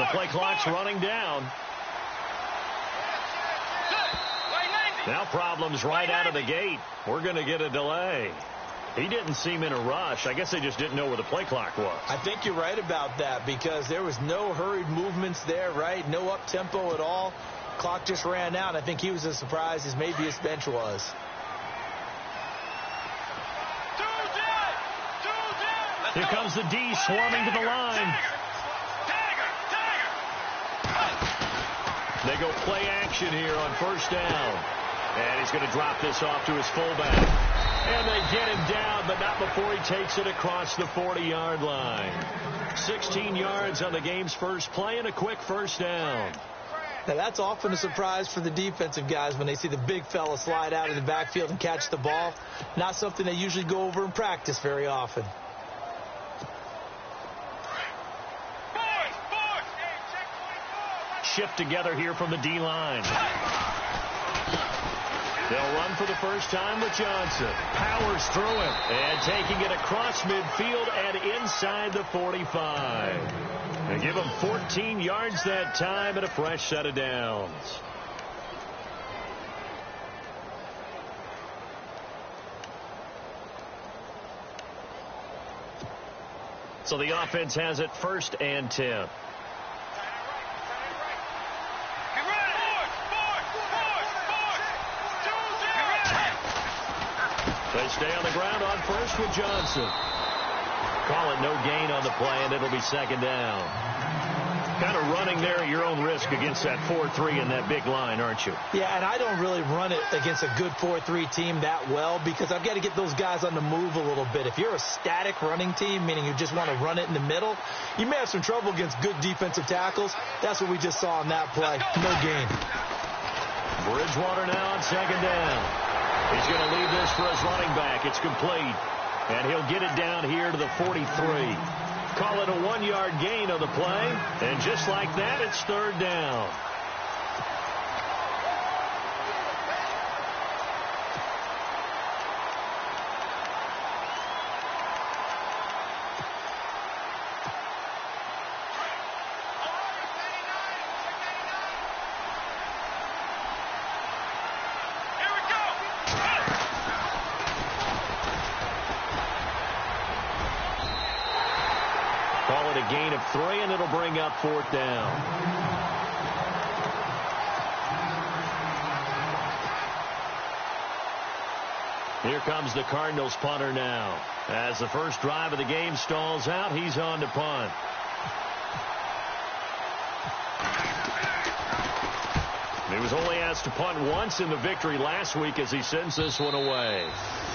the play clock's running down. Now problems right out of the gate. We're going to get a delay. He didn't seem in a rush. I guess they just didn't know where the play clock was. I think you're right about that because there was no hurried movements there, right? No up-tempo at all. Clock just ran out. I think he was as surprised as maybe his bench was. Here comes the D swarming to the line. They go play action here on first down. And he's going to drop this off to his fullback. And they get him down, but not before he takes it across the 40-yard line. 16 yards on the game's first play and a quick first down. Now, that's often a surprise for the defensive guys when they see the big fella slide out of the backfield and catch the ball. Not something they usually go over in practice very often. Shift together here from the D-line. They'll run for the first time with Johnson. Powers through it. And taking it across midfield and inside the 45. They give him 14 yards that time and a fresh set of downs. So the offense has it 1st and 10. They stay on the ground on first with Johnson. Call it no gain on the play, and it'll be 2nd down. Kind of running there at your own risk against that 4-3 and that big line, aren't you? Yeah, and I don't really run it against a good 4-3 team that well because I've got to get those guys on the move a little bit. If you're a static running team, meaning you just want to run it in the middle, you may have some trouble against good defensive tackles. That's what we just saw in that play. No gain. Bridgewater now on 2nd down. He's going to leave this for his running back. It's complete. And he'll get it down here to the 43. Call it a 1-yard gain on the play. And just like that, it's 3rd down. Call it a gain of 3, and it'll bring up 4th down. Here comes the Cardinals punter now. As the first drive of the game stalls out, he's on to punt. He was only asked to punt once in the victory last week as he sends this one away.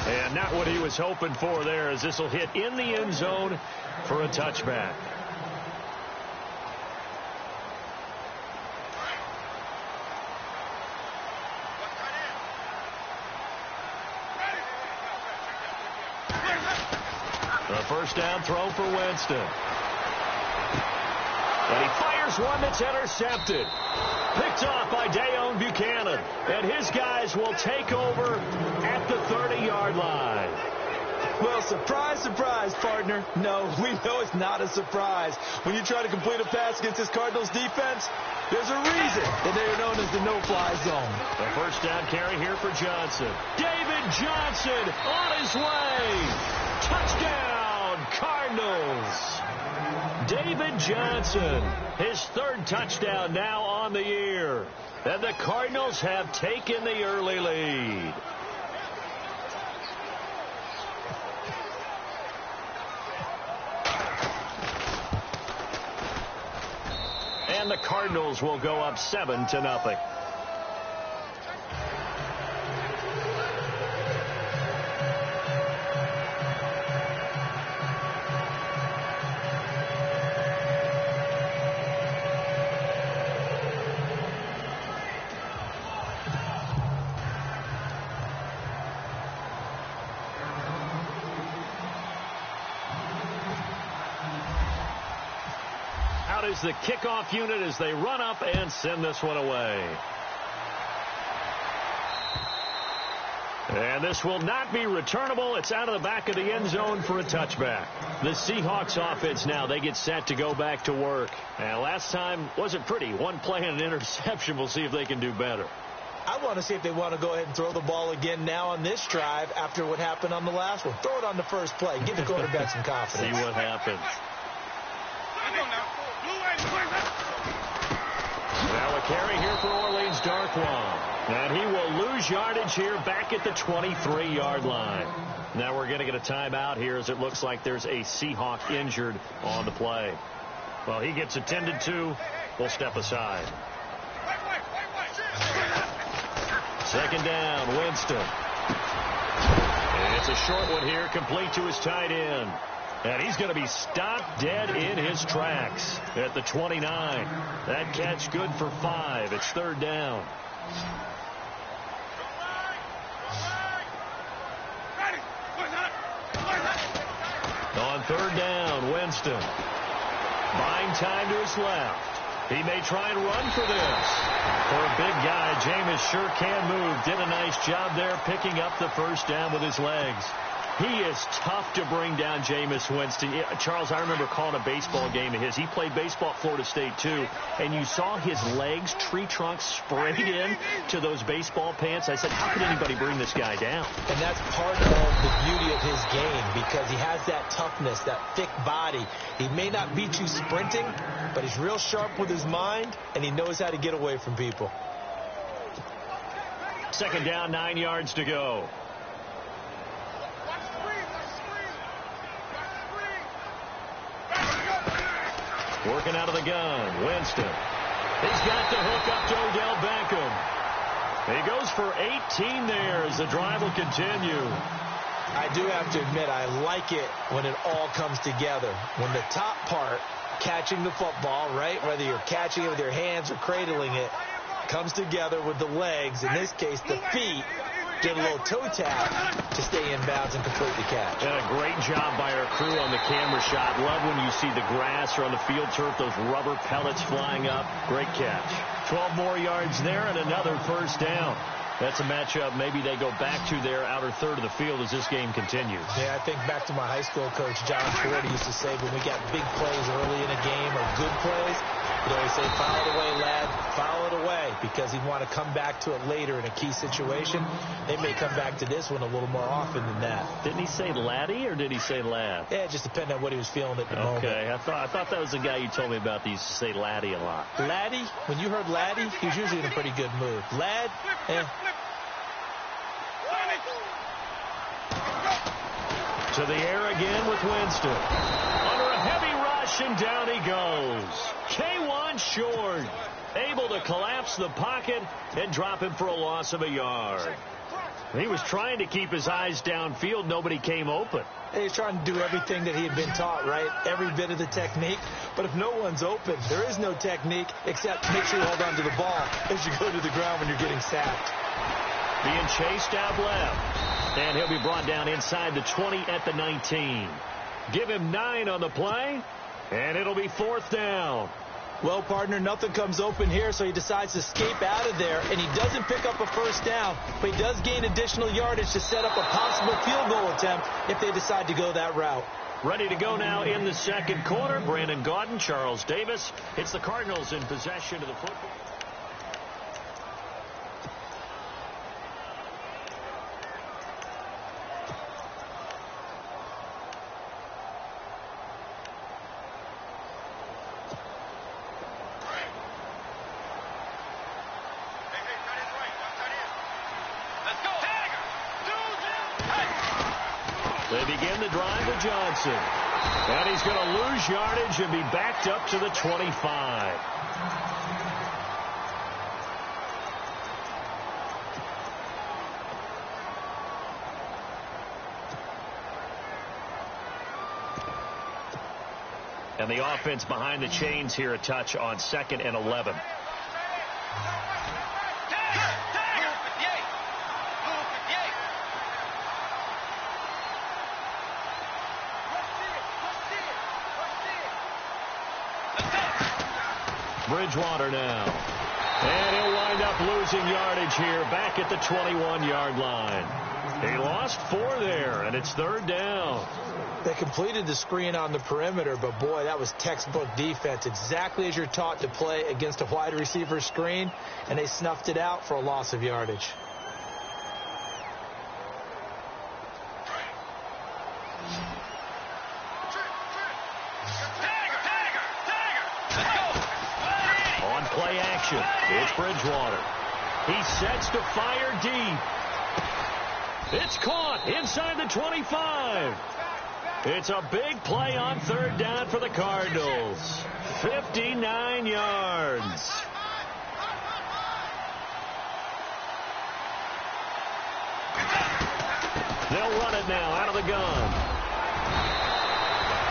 And not what he was hoping for there, as this will hit in the end zone for a touchback. The first down throw for Winston. And he fires one that's intercepted. Picked off by Dayon Buchanan. And his guys will take over at the 30-yard line. Well, surprise, surprise, partner. No, we know it's not a surprise. When you try to complete a pass against this Cardinals defense, there's a reason that they are known as the no-fly zone. The first down carry here for Johnson. David Johnson on his way. Touchdown, Cardinals. David Johnson, his 3rd touchdown now on the year. And the Cardinals have taken the early lead. And the Cardinals will go up 7-0. Is the kickoff unit as they run up and send this one away. And this will not be returnable. It's out of the back of the end zone for a touchback. The Seahawks offense now, they get set to go back to work. And last time wasn't pretty. One play and an interception. We'll see if they can do better. I want to see if they want to go ahead and throw the ball again now on this drive after what happened on the last one. Throw it on the first play. Give the quarterback some confidence. See what happens. Now a carry here for Orleans Darkwan. And he will lose yardage here back at the 23-yard line. Now we're going to get a timeout here as it looks like there's a Seahawk injured on the play. Well, he gets attended to. We'll step aside. Second down, Winston. And it's a short one here, complete to his tight end. And he's going to be stopped dead in his tracks at the 29. That catch good for 5. It's third down. On third down, Winston. Buying time to his left. He may try and run for this. For a big guy, Jameis sure can move. Did a nice job there picking up the first down with his legs. He is tough to bring down, Jameis Winston. Charles, I remember calling a baseball game of his. He played baseball at Florida State, too. And you saw his legs, tree trunks sprayed in to those baseball pants. I said, how could anybody bring this guy down? And that's part of the beauty of his game because he has that toughness, that thick body. He may not beat you sprinting, but he's real sharp with his mind, and he knows how to get away from people. Second down, 9 yards to go. Working out of the gun, Winston. He's got the hook up to Odell Beckham. He goes for 18 there as the drive will continue. I do have to admit, I like it when it all comes together. When the top part, catching the football, right, whether you're catching it with your hands or cradling it, comes together with the legs, in this case the feet, get a little toe tap to stay in bounds and complete the catch. And a great job by our crew on the camera shot. Love when you see the grass or on the field turf, those rubber pellets flying up. Great catch. 12 more yards there and another first down. That's a matchup maybe they go back to their outer third of the field as this game continues. Yeah, I think back to my high school coach, John Ford, used to say when we got big plays early in a game or good plays, he'd always say, foul it away, lad, foul it away, because he'd want to come back to it later in a key situation. They may come back to this one a little more often than that. Didn't he say laddie or did he say lad? Yeah, it just depended on what he was feeling at the moment. Okay, I thought that was the guy you told me about that used to say laddie a lot. Laddie, when you heard laddie, he was usually in a pretty good mood. Lad, To the air again with Winston. Under a heavy rush, and down he goes. K1 short. Able to collapse the pocket and drop him for a loss of a yard. He was trying to keep his eyes downfield. Nobody came open. He's trying to do everything that he had been taught, right? Every bit of the technique. But if no one's open, there is no technique except make sure you hold on to the ball as you go to the ground when you're getting sacked. Being chased out left. And he'll be brought down inside the 20 at the 19. Give him 9 on the play, and it'll be fourth down. Well, partner, nothing comes open here, so he decides to escape out of there, and he doesn't pick up a first down, but he does gain additional yardage to set up a possible field goal attempt if they decide to go that route. Ready to go now in the second quarter. Brandon Gaudin, Charles Davis. It's the Cardinals in possession of the football. They begin the drive with Johnson. And he's going to lose yardage and be backed up to the 25. And the offense behind the chains here a touch on 2nd and 11. Bridgewater now. And he'll wind up losing yardage here back at the 21-yard line. He lost 4 there, and it's 3rd down. They completed the screen on the perimeter, but, boy, that was textbook defense, exactly as you're taught to play against a wide receiver screen, and they snuffed it out for a loss of yardage. On play action, it's Bridgewater. He sets to fire deep. It's caught inside the 25. It's a big play on 3rd down for the Cardinals. 59 yards. They'll run it now out of the gun.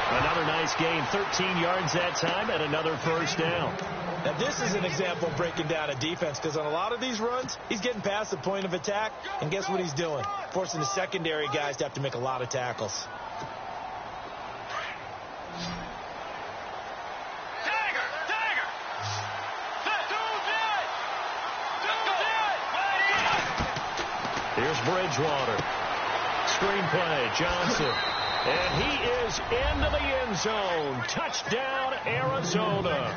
Another nice gain, 13 yards that time, and another 1st down. Now, this is an example of breaking down a defense, because on a lot of these runs, he's getting past the point of attack, and guess what he's doing? Forcing the secondary guys to have to make a lot of tackles. Here's Bridgewater. Screenplay, Johnson. And he is into the end zone. Touchdown, Arizona.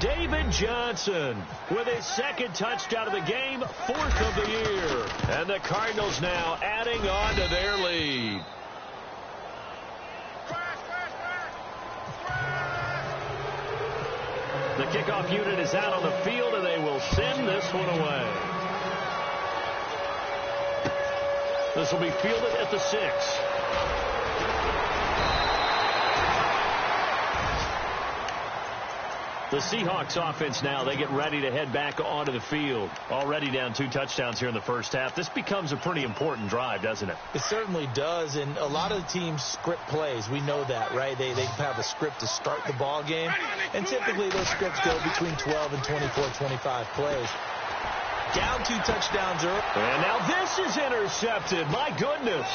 David Johnson with his 2nd touchdown of the game, 4th of the year. And the Cardinals now adding on to their lead. The kickoff unit is out on the field, and they will send this one away. This will be fielded at the 6. The Seahawks offense now, they get ready to head back onto the field. Already down 2 touchdowns here in the first half. This becomes a pretty important drive, doesn't it? It certainly does, and a lot of the teams script plays. We know that, right? They have a script to start the ball game, and typically those scripts go between 12 and 24, 25 plays. Down 2 touchdowns early. And now this is intercepted. My goodness.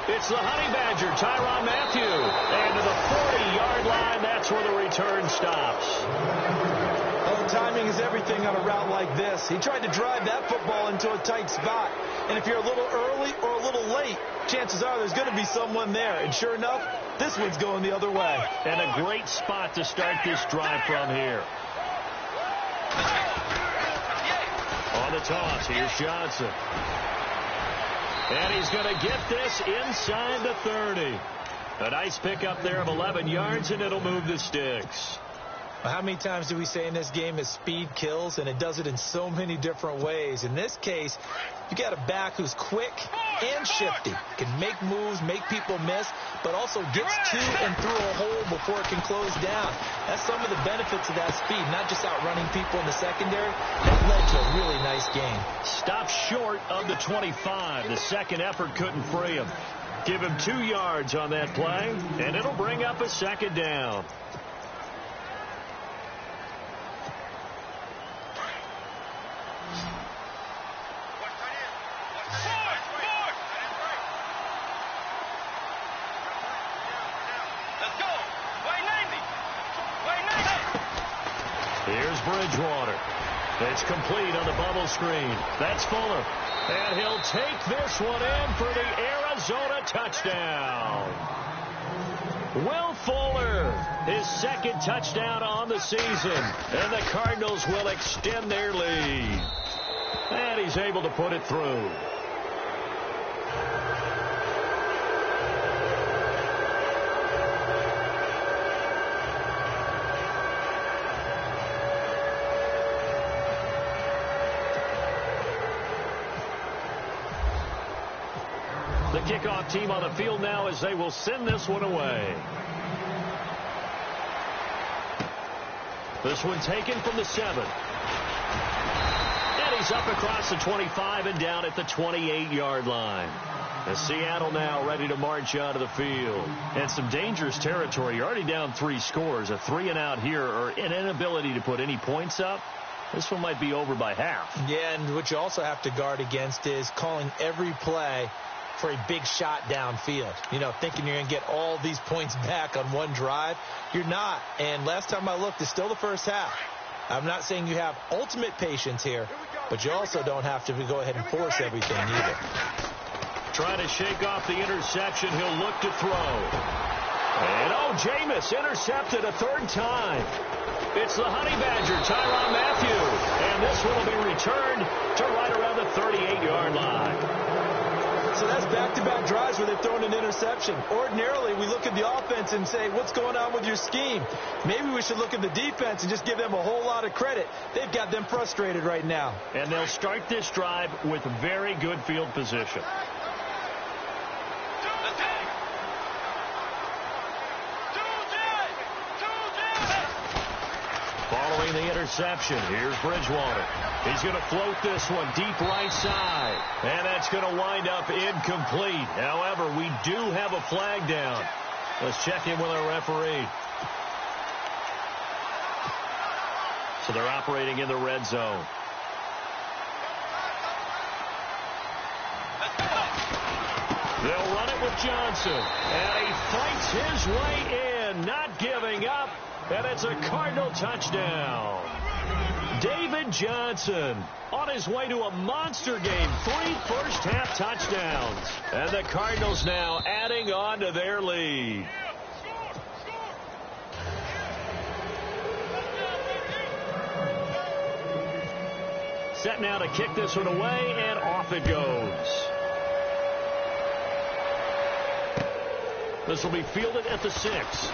It's the Honey Badger, Tyrann Mathieu. And to the 40-yard line, that's where the return stops. Well, timing is everything on a route like this. He tried to drive that football into a tight spot. And if you're a little early or a little late, chances are there's going to be someone there. And sure enough, this one's going the other way. And a great spot to start this drive from here. On the toss, here's Johnson. And he's going to get this inside the 30. A nice pickup there of 11 yards, and it'll move the sticks. How many times do we say in this game that speed kills, and it does it in so many different ways? In this case, you got a back who's quick and shifty, can make moves, make people miss, but also gets to and through a hole before it can close down. That's some of the benefits of that speed, not just outrunning people in the secondary. That led to a really nice game. Stopped short of the 25. The second effort couldn't free him. Give him 2 yards on that play, and it'll bring up a 2nd down. Here's Bridgewater. It's complete on the bubble screen. That's Fuller. And he'll take this one in for the Arizona touchdown. Will Fuller, his 2nd touchdown on the season. And the Cardinals will extend their lead. And he's able to put it through. The kickoff team on the field now as they will send this one away. This one taken from the 7. And he's up across the 25 and down at the 28-yard line. As Seattle now ready to march out of the field. And some dangerous territory. You're already down 3 scores. A 3-and-out here or an inability to put any points up. This one might be over by half. Yeah, and what you also have to guard against is calling every play for a big shot downfield. You know, thinking you're going to get all these points back on one drive. You're not. And last time I looked, it's still the first half. I'm not saying you have ultimate patience here, but you also don't have to go ahead and force everything either. Trying to shake off the interception. He'll look to throw. And, Jameis intercepted a third time. It's the Honey Badger, Tyrann Mathieu. And this one will be returned to right around the 38-yard line. So that's back-to-back drives where they've thrown an interception. Ordinarily, we look at the offense and say, what's going on with your scheme? Maybe we should look at the defense and just give them a whole lot of credit. They've got them frustrated right now. And they'll start this drive with very good field position. Following the interception, here's Bridgewater. He's going to float this one deep right side. And that's going to wind up incomplete. However, we do have a flag down. Let's check in with our referee. So they're operating in the red zone. They'll run it with Johnson. And he fights his way in, not giving up. And it's a Cardinal touchdown. David Johnson on his way to a monster game. 3 first-half touchdowns. And the Cardinals now adding on to their lead. Set now to kick this one away, and off it goes. This will be fielded at the 6.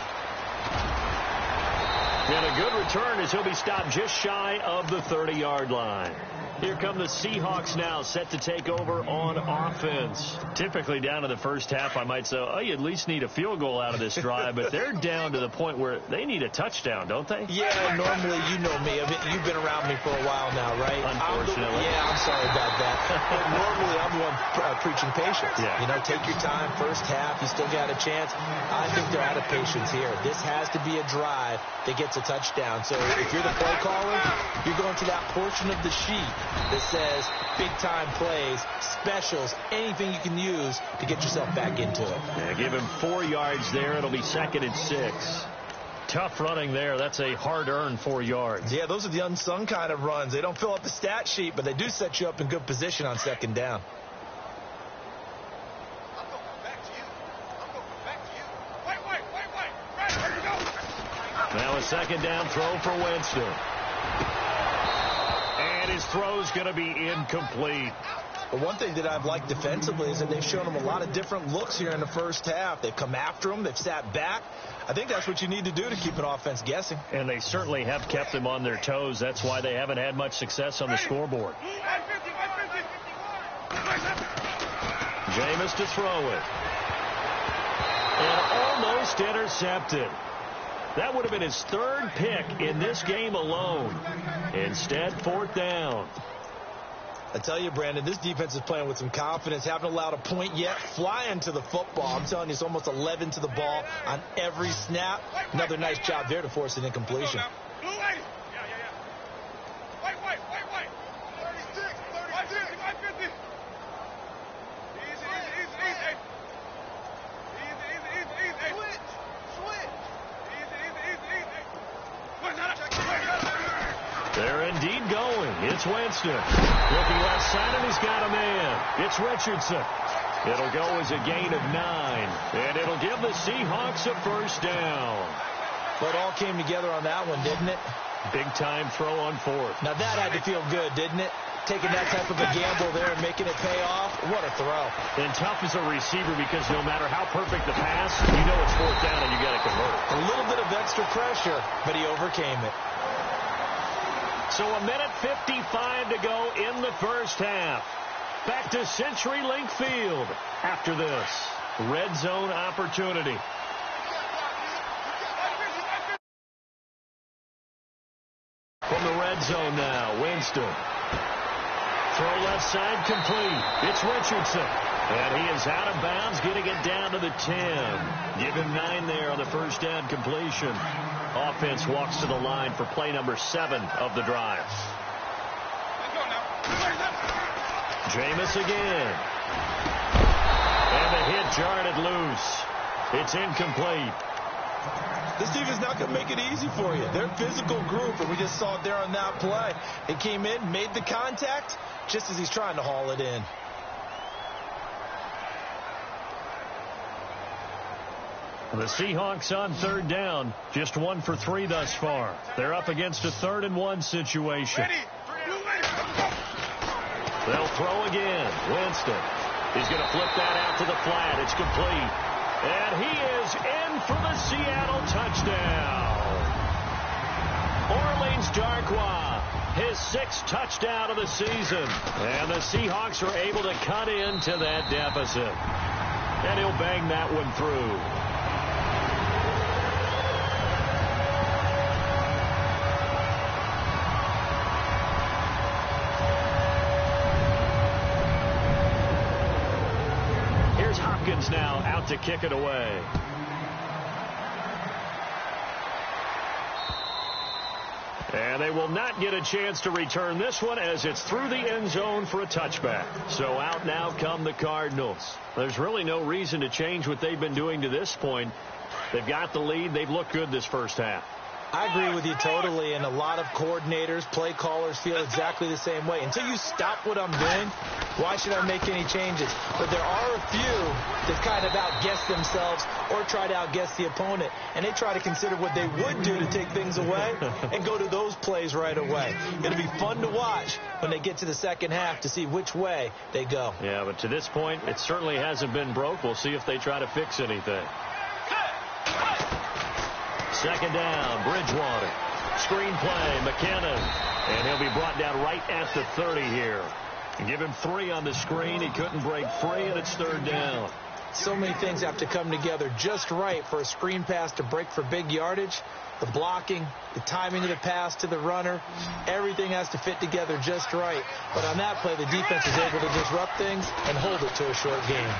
And a good return as he'll be stopped just shy of the 30-yard line. Here come the Seahawks now, set to take over on offense. Typically down to the first half, I might say, you at least need a field goal out of this drive, but they're down to the point where they need a touchdown, don't they? Yeah, normally, you know me. You've been around me for a while now, right? Unfortunately. I'm sorry about that. But normally, I'm the one preaching patience. Yeah. You know, take your time, first half, you still got a chance. I think they're out of patience here. This has to be a drive that gets a touchdown. So if you're the play caller, you're going to that portion of the sheet that says big-time plays, specials, anything you can use to get yourself back into it. Yeah, give him 4 yards there. It'll be 2nd and 6. Tough running there. That's a hard-earned 4 yards. Yeah, those are the unsung kind of runs. They don't fill up the stat sheet, but they do set you up in good position on 2nd down. Now a 2nd down throw for Winston. And his throw's going to be incomplete. But one thing that I've liked defensively is that they've shown him a lot of different looks here in the first half. They've come after him. They've sat back. I think that's what you need to do to keep an offense guessing. And they certainly have kept them on their toes. That's why they haven't had much success on the scoreboard. Jameis to throw it. And almost intercepted. That would have been his 3rd pick in this game alone. Instead, 4th down. I tell you, Brandon, this defense is playing with some confidence. Haven't allowed a point yet. Flying to the football. I'm telling you, it's almost 11 to the ball on every snap. Another nice job there to force an incompletion. They're indeed going. It's Winston. Looking left side, and he's got a man. It's Richardson. It'll go as a gain of 9. And it'll give the Seahawks a first down. But it all came together on that one, didn't it? Big-time throw on 4th. Now that had to feel good, didn't it? Taking that type of a gamble there and making it pay off. What a throw. And tough as a receiver because no matter how perfect the pass, you know it's 4th down and you got to convert. A little bit of extra pressure, but he overcame it. So a minute 55 to go in the first half. Back to CenturyLink Field after this red zone opportunity. From the red zone now, Winston. Throw left side complete. It's Richardson. And he is out of bounds, getting it down to the 10. Give him 9 there on the first down completion. Offense walks to the line for play number 7 of the drive. Jameis again. And the hit jarred it loose. It's incomplete. This team is not going to make it easy for you. They're a physical group, and we just saw it there on that play. They came in, made the contact, just as he's trying to haul it in. The Seahawks on third down, just 1 for 3 thus far. They're up against a 3rd and 1 situation. They'll throw again. Winston. He's going to flip that out to the flat. It's complete. And he is in for the Seattle touchdown. Orleans Darkwa, his 6th touchdown of the season. And the Seahawks are able to cut into that deficit. And he'll bang that one through. Now out to kick it away. And they will not get a chance to return this one as it's through the end zone for a touchback. So out now come the Cardinals. There's really no reason to change what they've been doing to this point. They've got the lead. They've looked good this first half. I agree with you totally, and a lot of coordinators, play callers feel exactly the same way. Until you stop what I'm doing, why should I make any changes? But there are a few that kind of outguess themselves or try to outguess the opponent, and they try to consider what they would do to take things away and go to those plays right away. It'll be fun to watch when they get to the second half to see which way they go. Yeah, but to this point, it certainly hasn't been broke. We'll see if they try to fix anything. Second down, Bridgewater. Screen play, McKinnon. And he'll be brought down right at the 30 here. And give him 3 on the screen. He couldn't break free, and it's 3rd down. So many things have to come together just right for a screen pass to break for big yardage. The blocking, the timing of the pass to the runner, everything has to fit together just right. But on that play, the defense is able to disrupt things and hold it to a short game.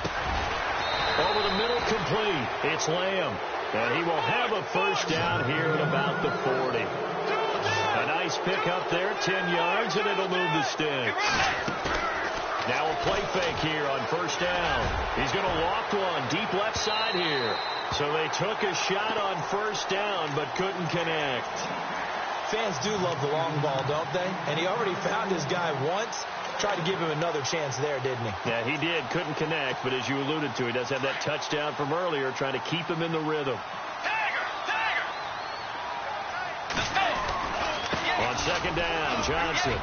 Over the middle, complete. It's Lamb. And he will have a first down here at about the 40. A nice pick up there, 10 yards, and it'll move the sticks. Now a play fake here on first down. He's going to loft one deep left side here. So they took a shot on first down but couldn't connect. Fans do love the long ball, don't they? And he already found his guy once. Tried to give him another chance there, didn't he? Yeah, he did. Couldn't connect, but as you alluded to, he does have that touchdown from earlier, trying to keep him in the rhythm. On second down, Johnson.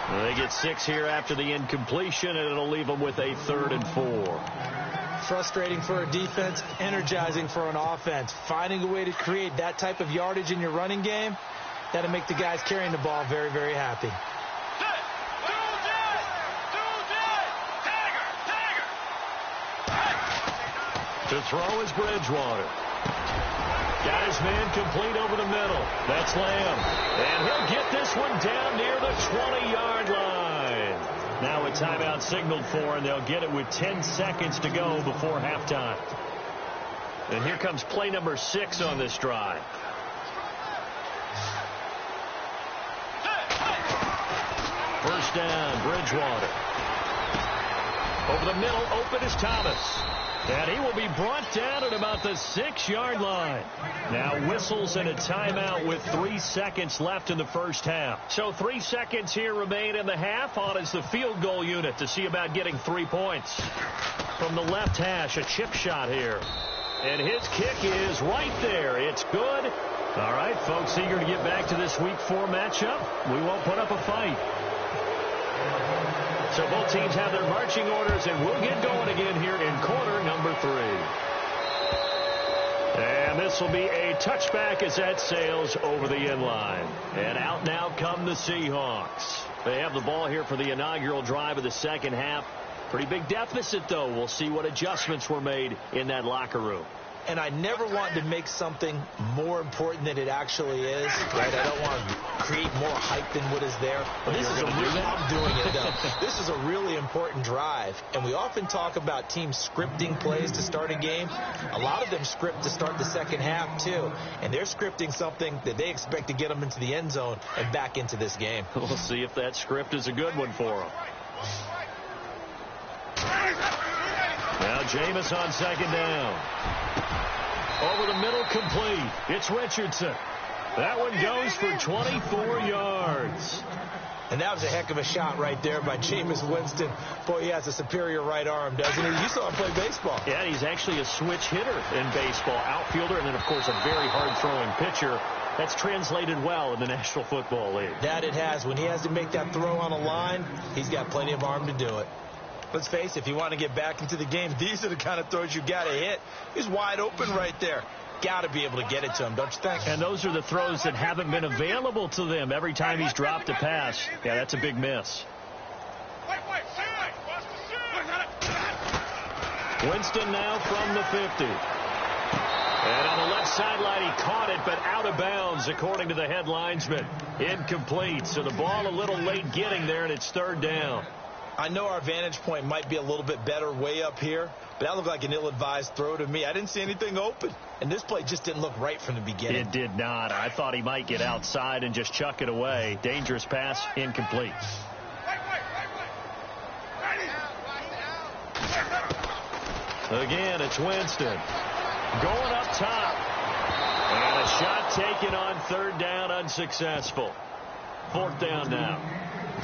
Well, they get 6 here after the incompletion, and it'll leave them with a 3rd and 4. Frustrating for a defense, energizing for an offense. Finding a way to create that type of yardage in your running game, that'll make the guys carrying the ball very, very happy. To throw is Bridgewater. Got his man complete over the middle. That's Lamb. And he'll get this one down near the 20-yard line. Now a timeout signaled for, and they'll get it with 10 seconds to go before halftime. And here comes play number 6 on this drive. First down, Bridgewater. Over the middle, open is Thomas. And he will be brought down at about the 6-yard line. Now whistles and a timeout with 3 seconds left in the first half. So 3 seconds here remain in the half. On is the field goal unit to see about getting 3 points. From the left hash, a chip shot here. And his kick is right there. It's good. All right, folks, eager to get back to this Week 4 matchup. We won't put up a fight. So both teams have their marching orders, and we'll get going again here in quarter number 3. And this will be a touchback as that sails over the end line. And out now come the Seahawks. They have the ball here for the inaugural drive of the second half. Pretty big deficit, though. We'll see what adjustments were made in that locker room. And I never want to make something more important than it actually is, right? I don't want to create more hype than what is there. But this is I'm doing it, though. This is a really important drive. And we often talk about teams scripting plays to start a game. A lot of them script to start the second half, too. And they're scripting something that they expect to get them into the end zone and back into this game. We'll see if that script is a good one for them. Now Jameis on second down. Over the middle, complete. It's Richardson. That one goes for 24 yards. And that was a heck of a shot right there by Jameis Winston. Boy, he has a superior right arm, doesn't he? You saw him play baseball. Yeah, he's actually a switch hitter in baseball. Outfielder, and then, of course, a very hard-throwing pitcher. That's translated well in the National Football League. That it has. When he has to make that throw on a line, he's got plenty of arm to do it. Let's face it, if you want to get back into the game, these are the kind of throws you got to hit. He's wide open right there. Got to be able to get it to him, don't you think? And those are the throws that haven't been available to them every time he's dropped a pass. Yeah, that's a big miss. Winston now from the 50. And on the left sideline, he caught it, but out of bounds, according to the head linesman. Incomplete. So the ball a little late getting there, and it's third down. I know our vantage point might be a little bit better way up here, but that looked like an ill-advised throw to me. I didn't see anything open, and this play just didn't look right from the beginning. It did not. I thought he might get outside and just chuck it away. Dangerous pass, incomplete. Again, it's Winston. Going up top. And a shot taken on third down, unsuccessful. Fourth down now.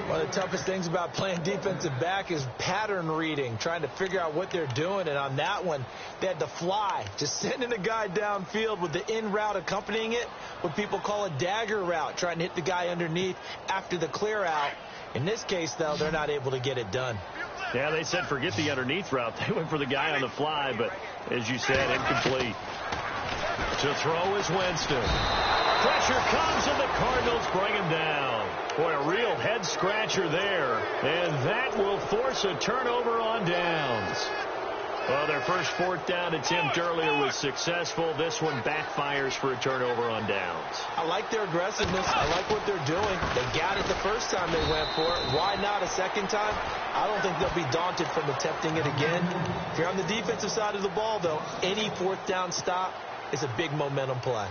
One of the toughest things about playing defensive back is pattern reading, trying to figure out what they're doing. And on that one, they had to fly, just sending a guy downfield with the in route accompanying it, what people call a dagger route, trying to hit the guy underneath after the clear out. In this case, though, they're not able to get it done. Yeah, they said forget the underneath route. They went for the guy on the fly, but as you said, incomplete. To throw is Winston. Pressure comes, and the Cardinals bring him down. Boy, a real head-scratcher there. And that will force a turnover on downs. Well, their first fourth down attempt earlier was successful. This one backfires for a turnover on downs. I like their aggressiveness. I like what they're doing. They got it the first time they went for it. Why not a second time? I don't think they'll be daunted from attempting it again. If you're on the defensive side of the ball, though, any fourth down stop is a big momentum play.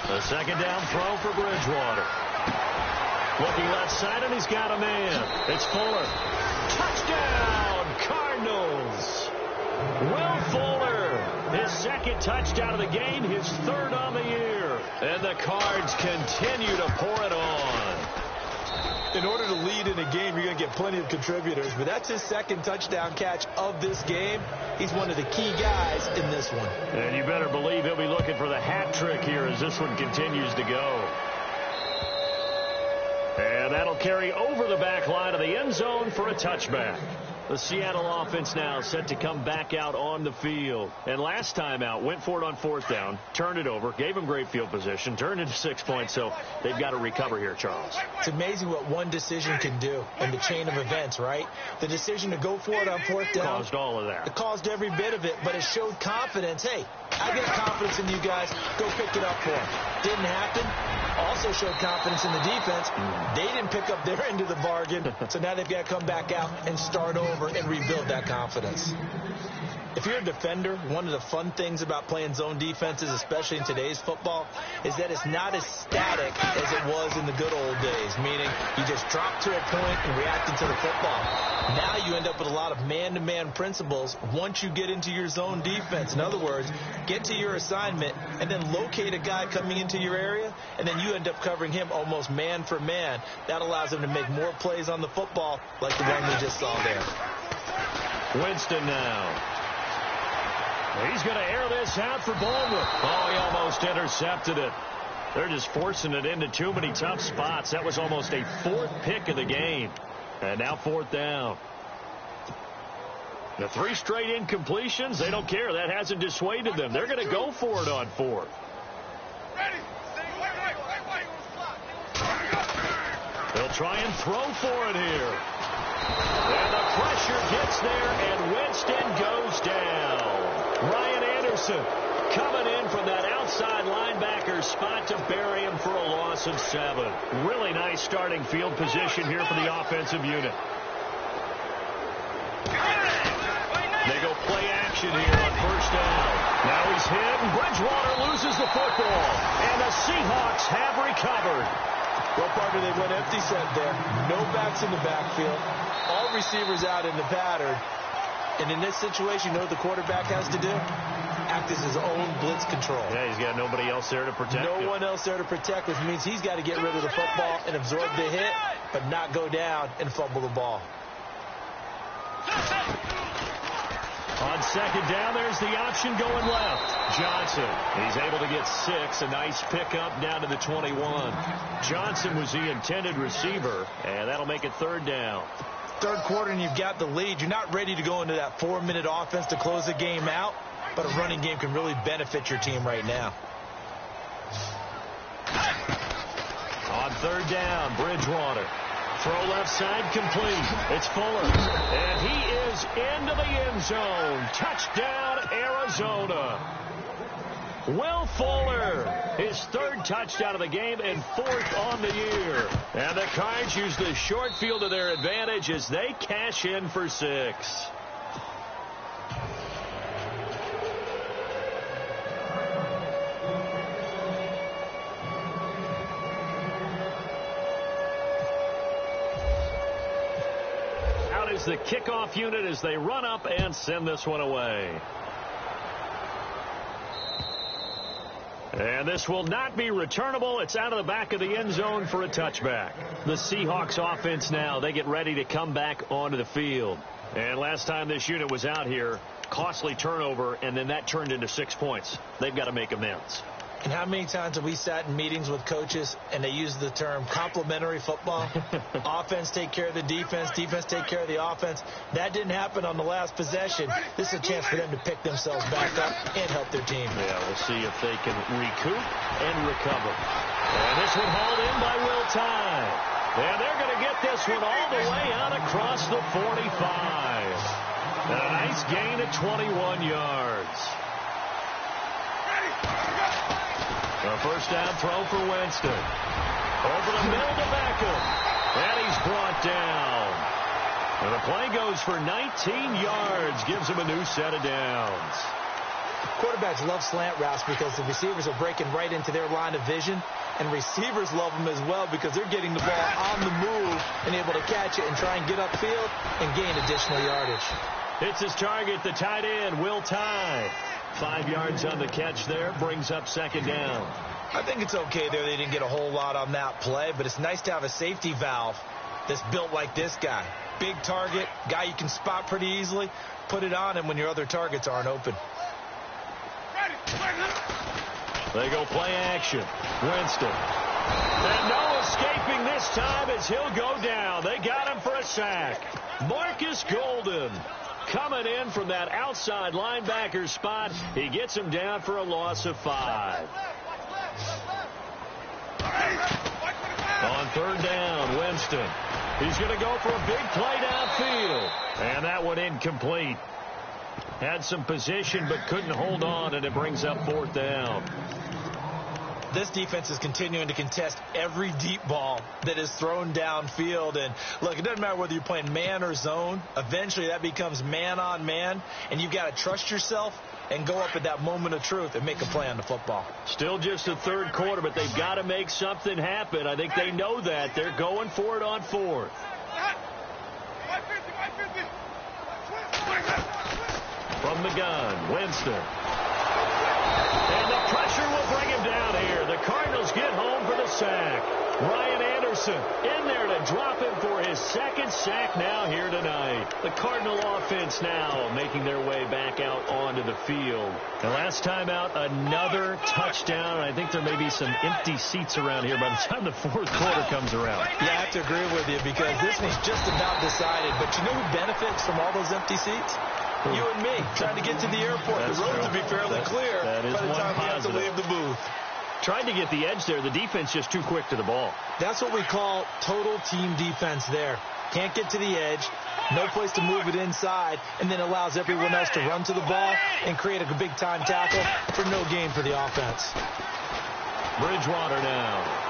The second down throw for Bridgewater. Looking left side, and he's got a man. It's Fuller. Touchdown, Cardinals. Will Fuller, his second touchdown of the game, his third on the year. And the Cards continue to pour it on. In order to lead in a game, you're going to get plenty of contributors, but that's his second touchdown catch of this game. He's one of the key guys in this one. And you better believe he'll be looking for the hat trick here as this one continues to go. And that'll carry over the back line of the end zone for a touchback. The Seattle offense now set to come back out on the field. And last time out, went for it on fourth down, turned it over, gave them great field position, turned into 6 points, so they've got to recover here, Charles. It's amazing what one decision can do in the chain of events, right? The decision to go for it on fourth down. Caused all of that. It caused every bit of it, but it showed confidence. Hey, I got confidence in you guys. Go pick it up for them. Didn't happen. Also showed confidence in the defense. They didn't pick up their end of the bargain, so now they've got to come back out and start over and rebuild that confidence. If you're a defender, one of the fun things about playing zone defenses, especially in today's football, is that it's not as static as it was in the good old days, meaning you just drop to a point and react to the football. Now you end up with a lot of man-to-man principles once you get into your zone defense. In other words, get to your assignment and then locate a guy coming into your area, and then you end up covering him almost man for man. That allows him to make more plays on the football like the one we just saw there. Winston now. He's going to air this out for Baldwin. Oh, he almost intercepted it. They're just forcing it into too many tough spots. That was almost a fourth pick of the game. And now fourth down. The 3 straight incompletions, they don't care. That hasn't dissuaded them. They're going to go for it on fourth. They'll try and throw for it here. And the pressure gets there, and Winston goes down. Ryan Anderson coming in from that outside linebacker spot to bury him for a loss of 7. Really nice starting field position here for the offensive unit. They go play action here on first down. Now he's hit, and Bridgewater loses the football. And the Seahawks have recovered. Well, partner, they went empty set there. No backs in the backfield. All receivers out in the pattern. And in this situation, you know what the quarterback has to do? Act as his own blitz control. Yeah, he's got nobody else there to protect him. No one else there to protect, which means he's got to get rid of the football and absorb the hit, but not go down and fumble the ball. On second down, there's the option going left. Johnson, he's able to get 6. A nice pickup down to the 21. Johnson was the intended receiver, and that'll make it third down. Third quarter, and you've got the lead. You're not ready to go into that 4-minute offense to close the game out, but a running game can really benefit your team right now. On third down, Bridgewater. Throw left side complete. It's Fuller. And he is into the end zone. Touchdown, Arizona. Will Fuller, his third touchdown of the game and 4th on the year. And the Cards use the short field to their advantage as they cash in for 6. Out is the kickoff unit as they run up and send this one away. And this will not be returnable. It's out of the back of the end zone for a touchback. The Seahawks offense now, they get ready to come back onto the field. And last time this unit was out here, costly turnover, and then that turned into 6 points. They've got to make amends. And how many times have we sat in meetings with coaches and they use the term complementary football? Offense take care of the defense, defense take care of the offense. That didn't happen on the last possession. This is a chance for them to pick themselves back up and help their team. Yeah, we'll see if they can recoup and recover. And this one hauled in by Will Tye. And they're going to get this one all the way out across the 45. And a nice gain of 21 yards. A first down throw for Winston. Over the middle to Beckham. And he's brought down. And the play goes for 19 yards. Gives him a new set of downs. Quarterbacks love slant routes because the receivers are breaking right into their line of vision. And receivers love them as well because they're getting the ball on the move and able to catch it and try and get upfield and gain additional yardage. It's his target, the tight end, Will Tye. 5 yards on the catch there, brings up second down. I think it's okay there. They didn't get a whole lot on that play, but it's nice to have a safety valve that's built like this guy. Big target, guy you can spot pretty easily. Put it on him when your other targets aren't open. They go play action. Winston. And no escaping this time as he'll go down. They got him for a sack. Marcus Golden coming in from that outside linebacker spot. He gets him down for a loss of 5. On third down, Winston. He's going to go for a big play downfield. And that one incomplete. Had some position but couldn't hold on, and it brings up 4th down. This defense is continuing to contest every deep ball that is thrown downfield. And, look, it doesn't matter whether you're playing man or zone. Eventually, that becomes man-on-man, and you've got to trust yourself and go up at that moment of truth and make a play on the football. Still just the third quarter, but they've got to make something happen. I think they know that. They're going for it on 4th. From the gun, Winston. And the pressure will bring him down here. The Cardinals get home for the sack. Ryan Anderson in there to drop him for his 2nd sack now here tonight. The Cardinal offense now making their way back out onto the field. And last time out, another touchdown. I think there may be some empty seats around here by the time the 4th quarter comes around. Yeah, I have to agree with you because this was just about decided. But you know who benefits from all those empty seats? You and me, trying to get to the airport. That's the roads true. will be fairly clear that is by the time we have to positive. leave the booth. Tried to get the edge there. The defense just too quick to the ball. That's what we call total team defense there. Can't get to the edge, no place to move it inside, and then allows everyone else to run to the ball and create a big-time tackle for no gain for the offense. Bridgewater now.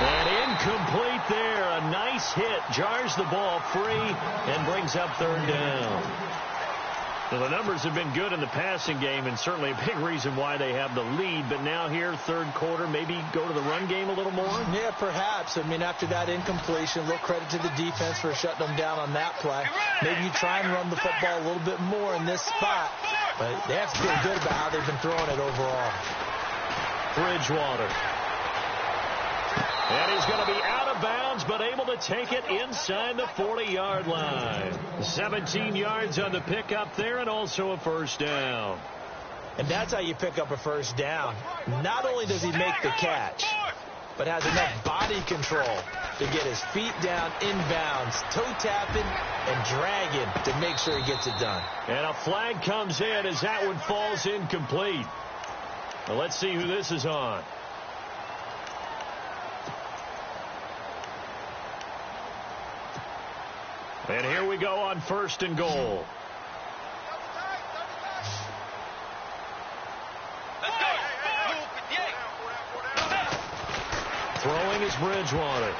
And incomplete there. A nice hit. Jars the ball free and brings up third down. Well, the numbers have been good in the passing game, and certainly a big reason why they have the lead. But now here, third quarter, maybe go to the run game a little more? Yeah, perhaps. I mean, after that incompletion, a little credit to the defense for shutting them down on that play. Maybe you try and run the football a little bit more in this spot. But they have to feel good about how they've been throwing it overall. Bridgewater. And he's going to be out of bounds, but able to take it inside the 40-yard line. 17 yards on the pickup there, and also a first down. And that's how you pick up a first down. Not only does he make the catch, but has enough body control to get his feet down inbounds, toe-tapping and dragging to make sure he gets it done. And a flag comes in as that one falls incomplete. Well, let's see who this is on. And here we go on first and goal. Throwing is Bridgewater.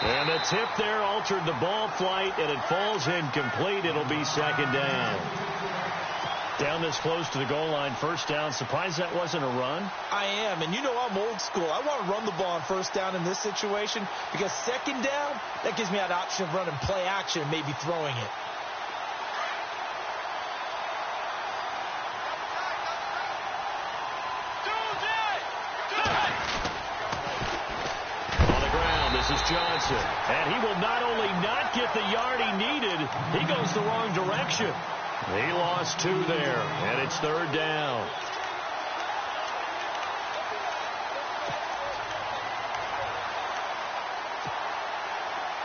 And the tip there altered the ball flight, and it falls incomplete. It'll be second down. Down this close to the goal line, first down. Surprised that wasn't a run? I am, and you know I'm old school. I want to run the ball on first down in this situation because second down, that gives me that option of running play action and maybe throwing it. On the ground, this is Johnson. And he will not only not get the yard he needed, he goes the wrong direction. He lost 2 there, and it's third down.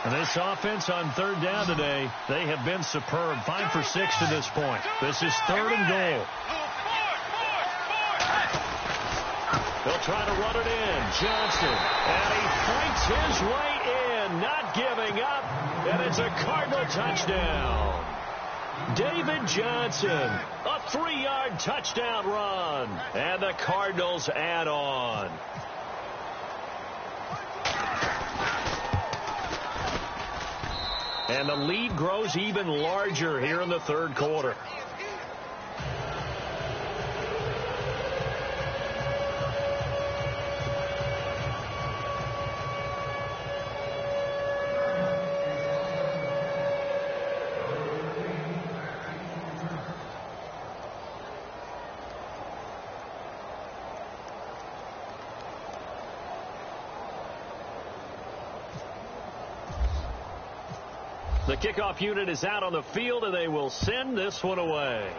And this offense on third down today, they have been superb. 5 for 6 to this point. This is third and goal. They'll try to run it in. Johnson, and he fights his way in, not giving up, and it's a Cardinal touchdown. David Johnson, a 3-yard touchdown run, and the Cardinals add on. And the lead grows even larger here in the third quarter. The kickoff unit is out on the field, and they will send this one away.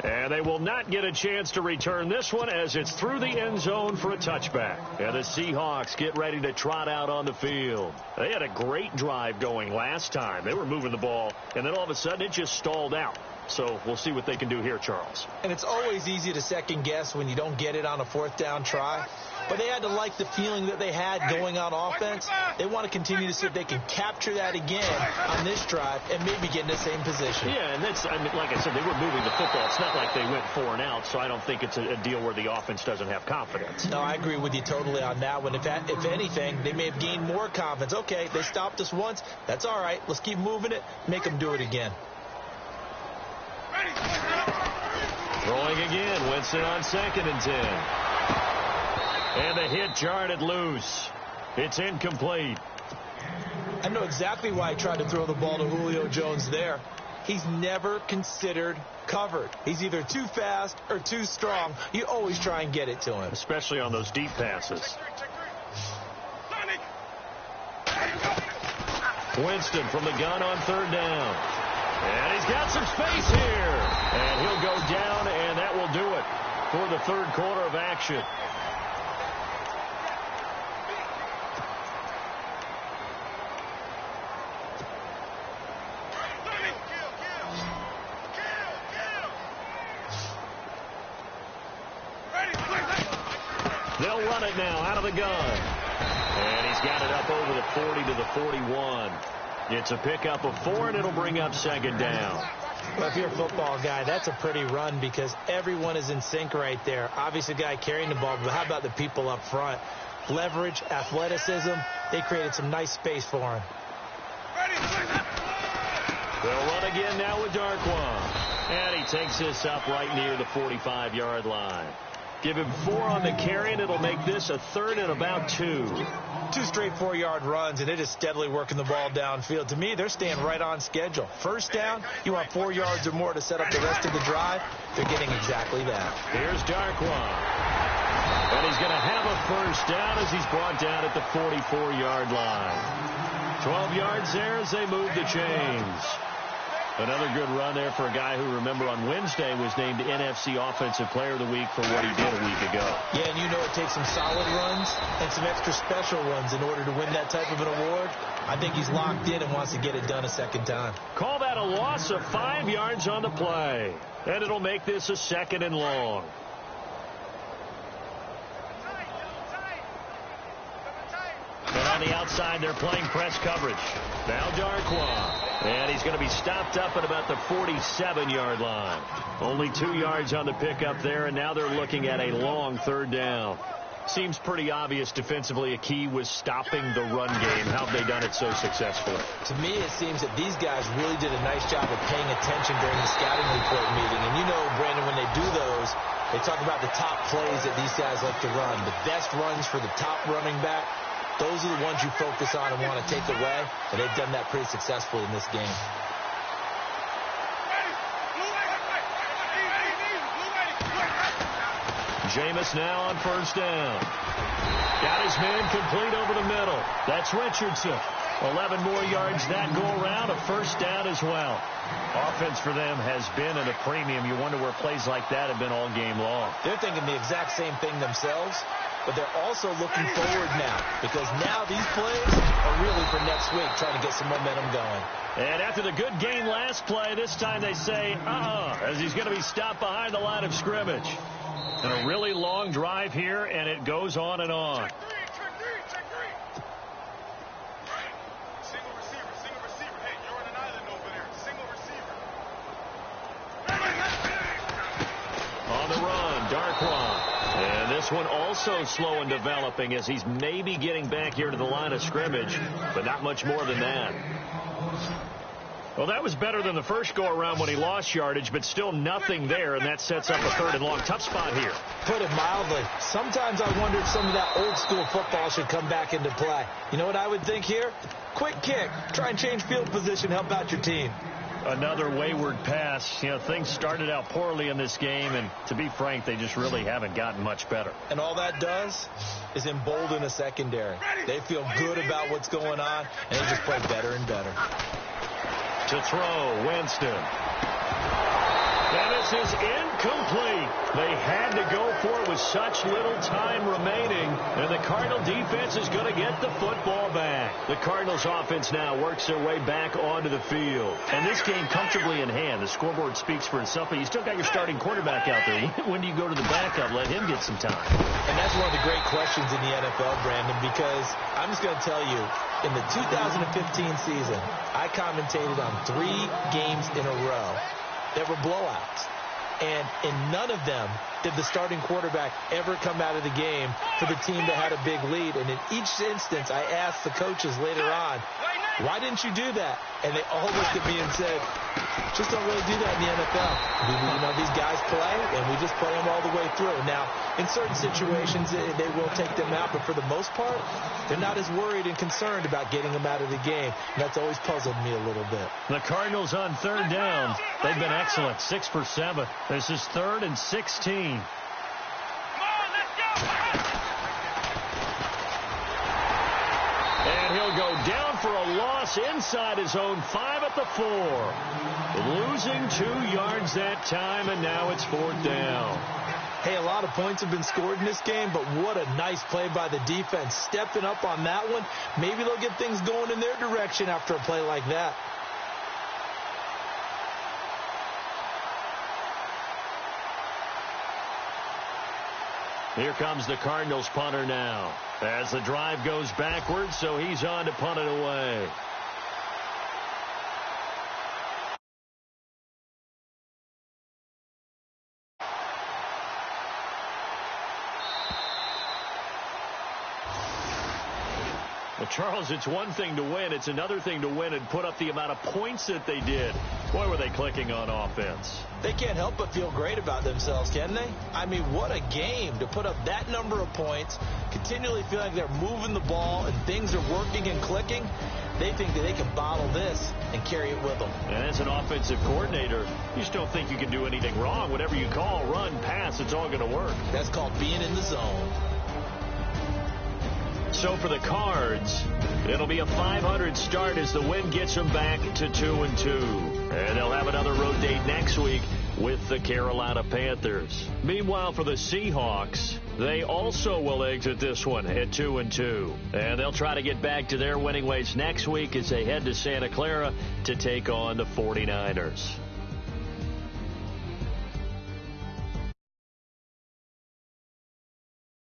And they will not get a chance to return this one as it's through the end zone for a touchback. And the Seahawks get ready to trot out on the field. They had a great drive going last time. They were moving the ball, and then all of a sudden it just stalled out. So we'll see what they can do here, Charles. And it's always easy to second guess when you don't get it on a fourth down try. But they had to like the feeling that they had going on offense. They want to continue to see if they can capture that again on this drive and maybe get in the same position. Yeah, and that's, I mean, like I said, they were moving the football. It's not like they went 4 and out, so I don't think it's a deal where the offense doesn't have confidence. No, I agree with you totally on that one. If anything, they may have gained more confidence. Okay, they stopped us once. That's all right. Let's keep moving it. Make them do it again. Throwing again. Winston on 2nd and 10. And the hit jarred it loose. It's incomplete. I know exactly why I tried to throw the ball to Julio Jones there. He's never considered covered. He's either too fast or too strong. You always try and get it to him. Especially on those deep passes. Winston from the gun on 3rd down. And he's got some space here. And he'll go down, and that will do it for the third quarter of action. They'll run it now out of the gun. And he's got it up over the 40 to the 41. It's a pickup of 4, and it'll bring up 2nd down. Well, if you're a football guy, that's a pretty run because everyone is in sync right there. Obviously, the guy carrying the ball, but how about the people up front? Leverage, athleticism, they created some nice space for him. They'll run again now with Darkwa. And he takes this up right near the 45-yard line. Give him 4 on the carry, and it'll make this a 3rd and about 2. 2 straight 4-yard runs, and it is steadily working the ball downfield. To me, they're staying right on schedule. First down, you want 4 yards or more to set up the rest of the drive. They're getting exactly that. Here's Darkwa. And he's going to have a first down as he's brought down at the 44-yard line. 12 yards there as they move the chains. Another good run there for a guy who, remember, on Wednesday was named NFC Offensive Player of the Week for what he did a week ago. Yeah, and you know it takes some solid runs and some extra special ones in order to win that type of an award. I think he's locked in and wants to get it done a second time. Call that a loss of 5 yards on the play. And it'll make this a 2nd and long. And on the outside, they're playing press coverage. Now Darkwa. And he's going to be stopped up at about the 47-yard line. Only 2 yards on the pickup there, and now they're looking at a long 3rd down. Seems pretty obvious defensively a key was stopping the run game. How have they done it so successfully? To me, it seems that these guys really did a nice job of paying attention during the scouting report meeting. And you know, Brandon, when they do those, they talk about the top plays that these guys like to run. The best runs for the top running back. Those are the ones you focus on and want to take away, and they've done that pretty successfully in this game. Jameis now on 1st down. Got his man complete over the middle. That's Richardson. 11 more yards that go around, a 1st down as well. Offense for them has been at a premium. You wonder where plays like that have been all game long. They're thinking the exact same thing themselves. But they're also looking forward now, because now these plays are really for next week, trying to get some momentum going. And after the good gain last play, this time they say, as he's going to be stopped behind the line of scrimmage. And a really long drive here, and it goes on and on. Check three. Single receiver. Hey, you're on an island over there. Single receiver. On the run, Darkwa. And this one also slow in developing as he's maybe getting back here to the line of scrimmage, but not much more than that. Well, that was better than the first go-around when he lost yardage, but still nothing there, and that sets up a 3rd and long. Tough spot here. Put it mildly. Sometimes I wonder if some of that old-school football should come back into play. You know what I would think here? Quick kick. Try and change field position. Help out your team. Another wayward pass. You know, things started out poorly in this game, and to be frank, they just really haven't gotten much better. And all that does is embolden a secondary. They feel good about what's going on, and they just play better and better. To throw, Winston. And this is incomplete. They had to go for it with such little time remaining, and the Cardinal defense is going to get the football back. The Cardinals offense now works their way back onto the field. And this game comfortably in hand. The scoreboard speaks for itself, but you still got your starting quarterback out there. When do you go to the backup? Let him get some time. And that's one of the great questions in the NFL, Brandon, because I'm just going to tell you, in the 2015 season, I commentated on 3 games in a row that were blowouts. And in none of them did the starting quarterback ever come out of the game for the team that had a big lead. And in each instance, I asked the coaches later on, why didn't you do that? And they all looked at me and said, just don't really do that in the NFL. You know, these guys play, and we just play them all the way through. Now, in certain situations, they will take them out, but for the most part, they're not as worried and concerned about getting them out of the game. And that's always puzzled me a little bit. The Cardinals on 3rd down. They've been excellent, 6 for 7. This is 3rd and 16. And he'll go down for a loss inside his own 5 at the 4. Losing 2 yards that time, and now it's 4th down. Hey, a lot of points have been scored in this game, but what a nice play by the defense. Stepping up on that one. Maybe they'll get things going in their direction after a play like that. Here comes the Cardinals punter now. As the drive goes backwards, so he's on to punt it away. The Well, Charles, it's one thing to win. It's another thing to win and put up the amount of points that they did. Boy, were they clicking on offense. They can't help but feel great about themselves, can they? I mean, what a game to put up that number of points, continually feel like they're moving the ball and things are working and clicking. They think that they can bottle this and carry it with them. And as an offensive coordinator, you just don't think you can do anything wrong. Whatever you call, run, pass, it's all going to work. That's called being in the zone. So for the Cards, it'll be a 500 start as the win gets them back to 2-2. And they'll have another road date next week with the Carolina Panthers. Meanwhile, for the Seahawks, they also will exit this one at 2-2. And they'll try to get back to their winning ways next week as they head to Santa Clara to take on the 49ers.